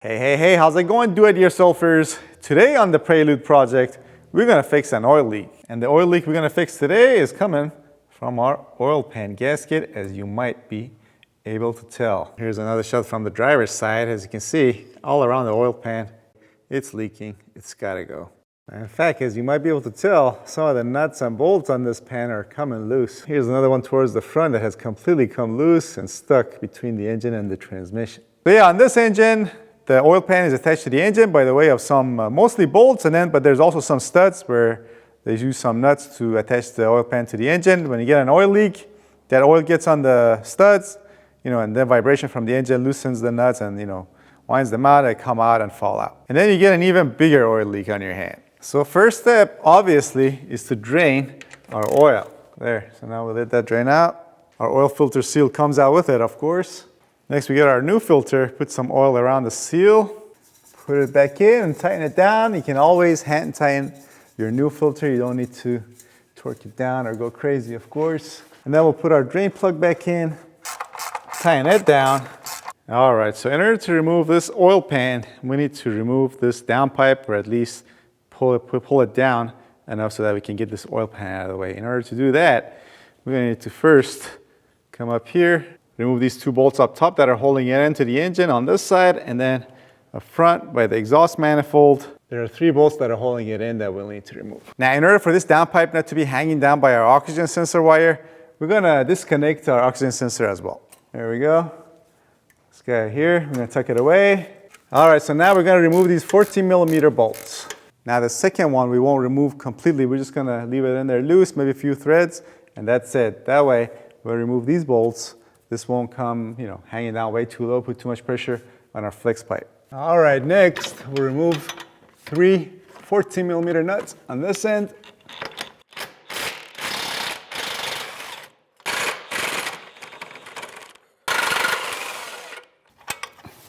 Hey, how's it going, do-it-yourselfers? Today on the Prelude project, we're gonna fix an oil leak. And the oil leak we're gonna fix today is coming from our oil pan gasket, as you might be able to tell. Here's another shot from the driver's side. As you can see, all around the oil pan, it's leaking, it's gotta go. In fact, as you might be able to tell, some of the nuts and bolts on this pan are coming loose. Here's another one towards the front that has completely come loose and stuck between the engine and the transmission. So yeah, on this engine, the oil pan is attached to the engine by the way of some mostly bolts, but there's also some studs where they use some nuts to attach the oil pan to the engine. When you get an oil leak, that oil gets on the studs, and then vibration from the engine loosens the nuts and, winds them out, they come out and fall out. And then you get an even bigger oil leak on your hand. So first step, obviously, is to drain our oil. There, so now we'll let that drain out. Our oil filter seal comes out with it, of course. Next, we get our new filter, put some oil around the seal, put it back in and tighten it down. You can always hand tighten your new filter. You don't need to torque it down or go crazy, of course. And then we'll put our drain plug back in, tighten it down. All right, so in order to remove this oil pan, we need to remove this downpipe, or at least pull it down enough so that we can get this oil pan out of the way. In order to do that, we're gonna need to first come up here, remove these two bolts up top that are holding it into the engine on this side, and then up front by the exhaust manifold, there are 3 bolts that are holding it in that we'll need to remove. Now, in order for this downpipe not to be hanging down by our oxygen sensor wire, we're gonna disconnect our oxygen sensor as well. There we go. This guy here, we're gonna tuck it away. All right, so now we're gonna remove these 14mm bolts. Now the second one we won't remove completely. We're just gonna leave it in there loose, maybe a few threads, and that's it. That way, we'll remove these bolts. This won't come, hanging down way too low, put too much pressure on our flex pipe. All right, next, we'll remove 3 14mm nuts on this end.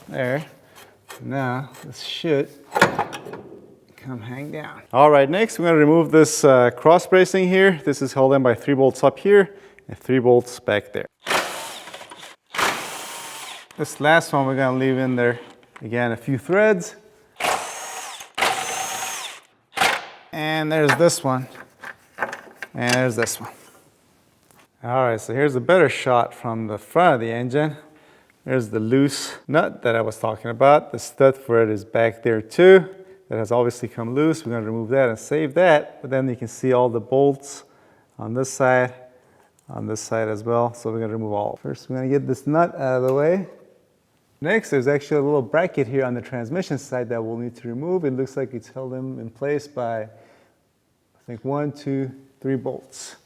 There. Now, this should come hang down. All right, next, we're gonna remove this cross bracing here. This is held in by 3 bolts up here and 3 bolts back there. This last one we're gonna leave in there, again, a few threads. And there's this one, and there's this one. All right, so here's a better shot from the front of the engine. There's the loose nut that I was talking about. The stud for it is back there too. That has obviously come loose. We're gonna remove that and save that, but then you can see all the bolts on this side as well. So we're gonna remove all. First, we're gonna get this nut out of the way. Next, there's actually a little bracket here on the transmission side that we'll need to remove. It looks like it's held in place by, I think, 1, 2, 3 bolts.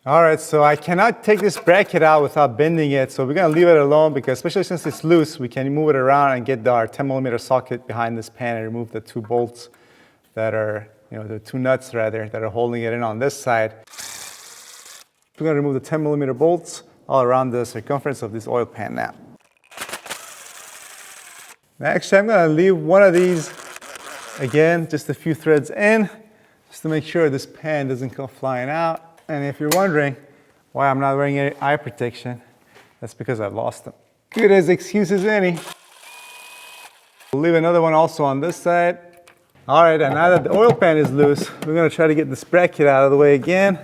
All right, so I cannot take this bracket out without bending it, so we're gonna leave it alone because, especially since it's loose, we can move it around and get our 10mm socket behind this pan and remove the 2 bolts that are, the 2 nuts rather, that are holding it in on this side. We're gonna remove the 10mm bolts all around the circumference of this oil pan now. Actually, I'm gonna leave one of these, again, just a few threads in, just to make sure this pan doesn't come flying out. And if you're wondering why I'm not wearing any eye protection, that's because I've lost them. Good as excuse as any. We'll leave another one also on this side. All right, and now that the oil pan is loose, we're gonna try to get this bracket out of the way again,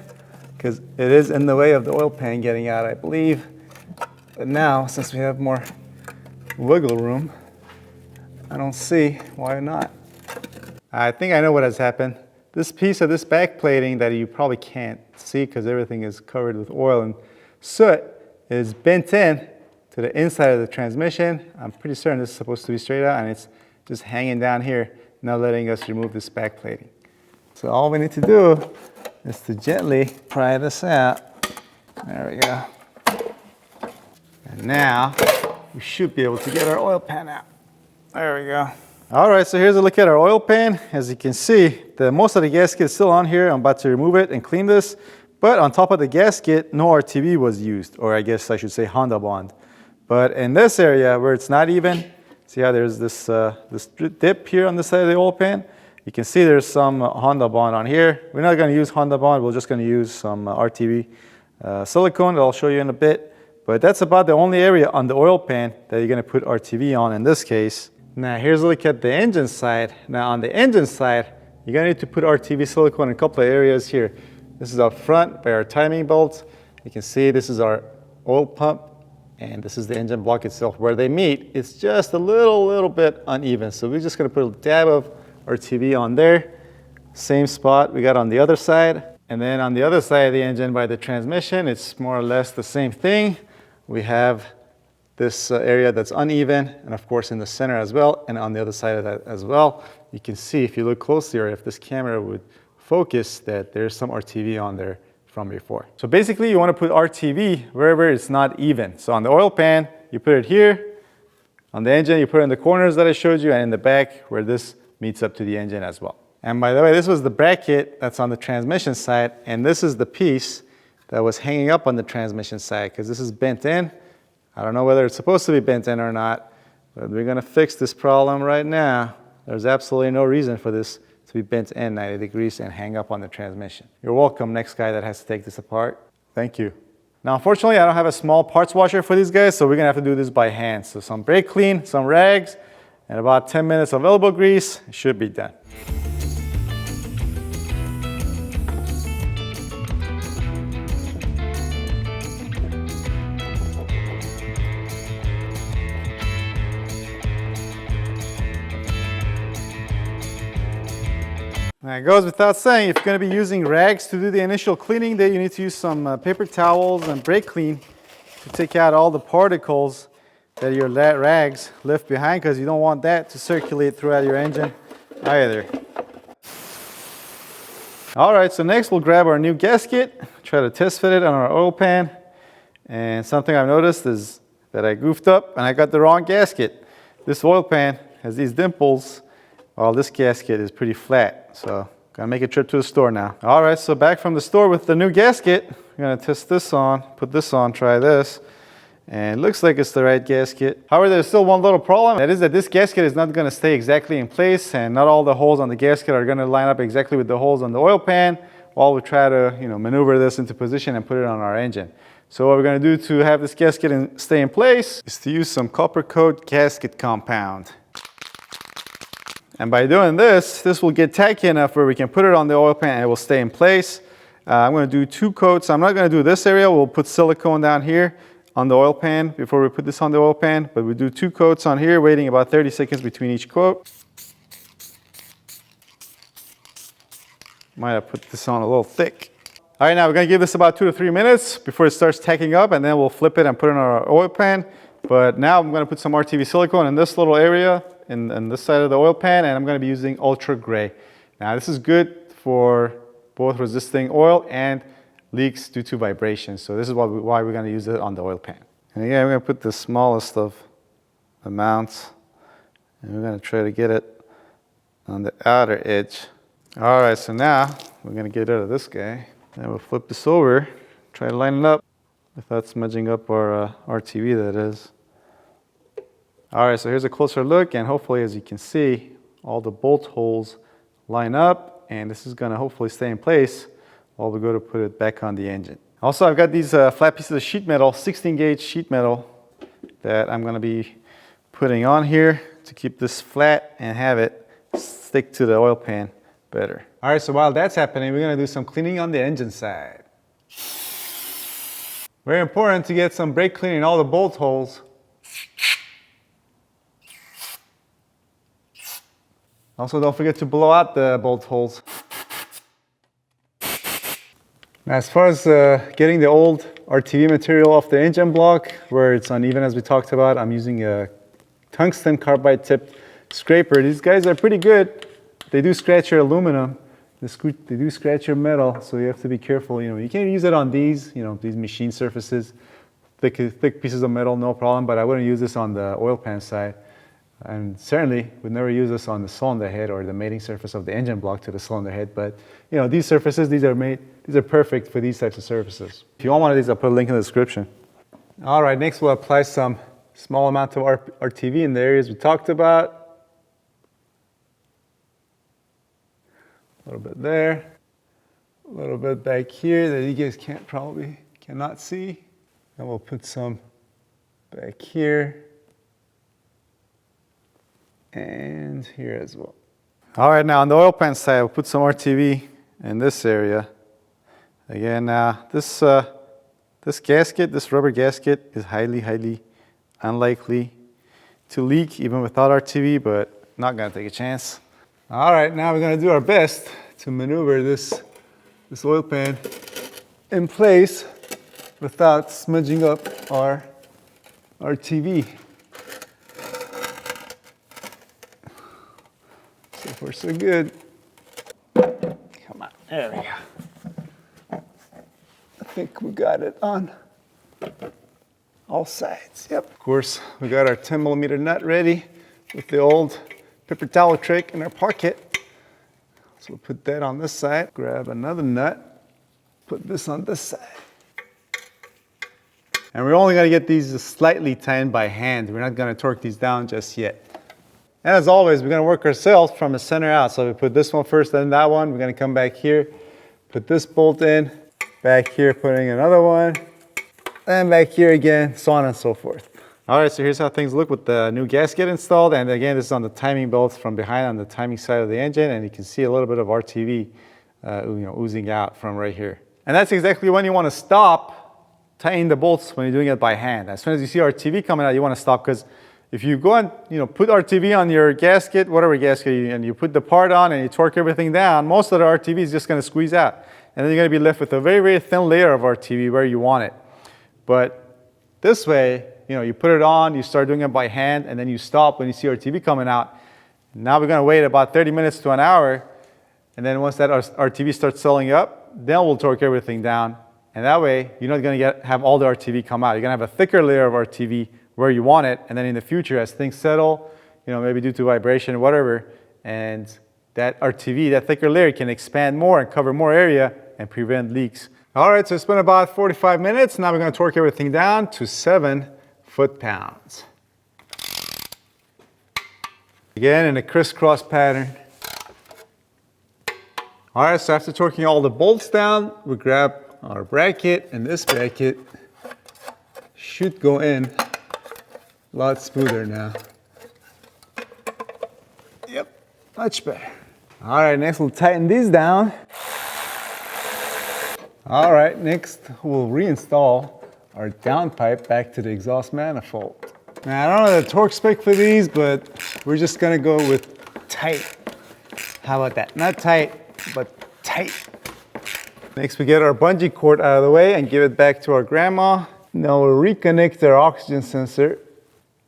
because it is in the way of the oil pan getting out, I believe. But now, since we have more wiggle room, I don't see why not. I think I know what has happened. This piece of this back plating that you probably can't see because everything is covered with oil and soot is bent in to the inside of the transmission. I'm pretty certain this is supposed to be straight out, and it's just hanging down here, not letting us remove this back plating. So all we need to do is to gently pry this out. There we go. And now we should be able to get our oil pan out. There we go. All right, so here's a look at our oil pan. As you can see, most of the gasket is still on here. I'm about to remove it and clean this. But on top of the gasket, no RTV was used, or I guess I should say Honda bond. But in this area where it's not even, see how there's this dip here on the side of the oil pan? You can see there's some Honda bond on here. We're not going to use Honda bond. We're just going to use some RTV silicone that I'll show you in a bit. But that's about the only area on the oil pan that you're going to put RTV on in this case. Now here's a look at the engine side. Now on the engine side, you're going to need to put RTV silicone in a couple of areas here. This is up front by our timing belts. You can see this is our oil pump and this is the engine block itself. Where they meet, it's just a little bit uneven. So we're just going to put a dab of RTV on there. Same spot we got on the other side. And then on the other side of the engine by the transmission, it's more or less the same thing. We have this area that's uneven, and of course in the center as well, and on the other side of that as well. You can see if you look closely, or if this camera would focus, that there's some RTV on there from before. So basically you want to put RTV wherever it's not even. So on the oil pan, you put it here. On the engine, you put it in the corners that I showed you, and in the back where this meets up to the engine as well. And by the way, this was the bracket that's on the transmission side, and this is the piece that was hanging up on the transmission side, because this is bent in. I don't know whether it's supposed to be bent in or not, but we're going to fix this problem right now. There's absolutely no reason for this to be bent in 90 degrees and hang up on the transmission. You're welcome, next guy that has to take this apart. Thank you. Now, unfortunately, I don't have a small parts washer for these guys, so we're going to have to do this by hand. So some brake clean, some rags, and about 10 minutes of elbow grease. It should be done. Now it goes without saying, if you're going to be using rags to do the initial cleaning, then you need to use some paper towels and brake clean to take out all the particles that your rags left behind, because you don't want that to circulate throughout your engine either. Alright, so next we'll grab our new gasket, try to test fit it on our oil pan. And something I've noticed is that I goofed up and I got the wrong gasket. This oil pan has these dimples, while this gasket is pretty flat. So, gotta make a trip to the store now. All right, so back from the store with the new gasket. We're gonna test this on, put this on, try this. And it looks like it's the right gasket. However, there's still one little problem. That is that this gasket is not gonna stay exactly in place, and not all the holes on the gasket are gonna line up exactly with the holes on the oil pan while we try to, maneuver this into position and put it on our engine. So what we're gonna do to have this gasket stay in place is to use some copper coat gasket compound. And by doing this will get tacky enough where we can put it on the oil pan and it will stay in place. I'm going to do 2 coats. I'm not going to do this area. We'll put silicone down here on the oil pan before we put this on the oil pan. But we do 2 coats on here, waiting about 30 seconds between each coat. Might have put this on a little thick. All right, now we're going to give this about 2 to 3 minutes before it starts tacking up, and then we'll flip it and put it in our oil pan. But now I'm going to put some RTV silicone in this little area, in this side of the oil pan, and I'm going to be using ultra gray. Now this is good for both resisting oil and leaks due to vibration. So this is why we're going to use it on the oil pan. And again, we're going to put the smallest of amounts, and we're going to try to get it on the outer edge. All right, so now we're going to get rid of this guy. And we'll flip this over, try to line it up without smudging up our RTV, that is. All right, so here's a closer look, and hopefully, as you can see, all the bolt holes line up, and this is going to hopefully stay in place while we go to put it back on the engine. Also, I've got these flat pieces of sheet metal, 16 gauge sheet metal, that I'm going to be putting on here to keep this flat and have it stick to the oil pan better. All right, so while that's happening, we're going to do some cleaning on the engine side. Very important to get some brake cleaning in all the bolt holes. Also, don't forget to blow out the bolt holes. Now, as far as getting the old RTV material off the engine block, where it's uneven as we talked about, I'm using a tungsten carbide tipped scraper. These guys are pretty good. They do scratch your aluminum. They do scratch your metal, so you have to be careful. You can't use it on these, these machine surfaces. Thick pieces of metal, no problem, but I wouldn't use this on the oil pan side. And certainly would never use this on the cylinder head or the mating surface of the engine block to the cylinder head. But these surfaces, these are perfect for these types of surfaces. If you want one of these, I'll put a link in the description. All right, next we'll apply some small amount of RTV in the areas we talked about. A little bit there, a little bit back here that you guys can't cannot see. And we'll put some back here and here as well. All right, now on the oil pan side, we'll put some RTV in this area. Again, this gasket, this rubber gasket is highly unlikely to leak even without RTV, but not gonna take a chance. All right, now we're gonna do our best to maneuver this oil pan in place without smudging up our RTV. So far so good. Come on, there we go. I think we got it on all sides, yep. Of course, we got our 10mm nut ready with the old paper towel trick in our pocket. So we'll put that on this side, grab another nut, put this on this side. And we're only gonna get these slightly tightened by hand. We're not gonna torque these down just yet. And as always, we're gonna work ourselves from the center out. So we put this one first, then that one. We're gonna come back here, put this bolt in, back here, putting another one, and back here again, so on and so forth. All right, so here's how things look with the new gasket installed. And again, this is on the timing belt from behind on the timing side of the engine. And you can see a little bit of RTV oozing out from right here. And that's exactly when you want to stop tightening the bolts when you're doing it by hand. As soon as you see RTV coming out, you want to stop, because if you go and put RTV on your gasket, whatever gasket, and you put the part on and you torque everything down, most of the RTV is just going to squeeze out. And then you're going to be left with a very thin layer of RTV where you want it. But this way, you put it on, you start doing it by hand, and then you stop when you see RTV coming out. Now we're gonna wait about 30 minutes to an hour, and then once that RTV starts swelling up, then we'll torque everything down. And that way, you're not gonna have all the RTV come out. You're gonna have a thicker layer of RTV where you want it, and then in the future, as things settle, maybe due to vibration or whatever, and that RTV, that thicker layer, can expand more and cover more area and prevent leaks. All right, so it's been about 45 minutes. Now we're gonna torque everything down to 7 foot-pounds. Again, in a crisscross pattern. All right, so after torquing all the bolts down, we grab our bracket, and this bracket should go in a lot smoother now. Yep, much better. All right, next we'll tighten these down. All right, next we'll reinstall our downpipe back to the exhaust manifold. Now, I don't know the torque spec for these, but we're just gonna go with tight. How about that? Not tight, but tight. Next, we get our bungee cord out of the way and give it back to our grandma. Now we'll reconnect our oxygen sensor.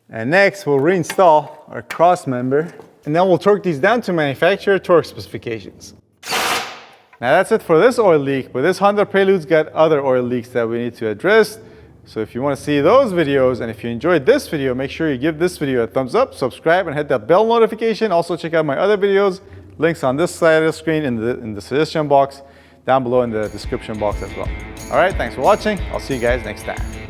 And next, we'll reinstall our cross member. And then we'll torque these down to manufacturer torque specifications. Now that's it for this oil leak, but this Honda Prelude's got other oil leaks that we need to address. So if you want to see those videos, and if you enjoyed this video, make sure you give this video a thumbs up, subscribe, and hit that bell notification. Also check out my other videos. Links on this side of the screen, in the suggestion box, down below in the description box as well. All right, thanks for watching. I'll see you guys next time.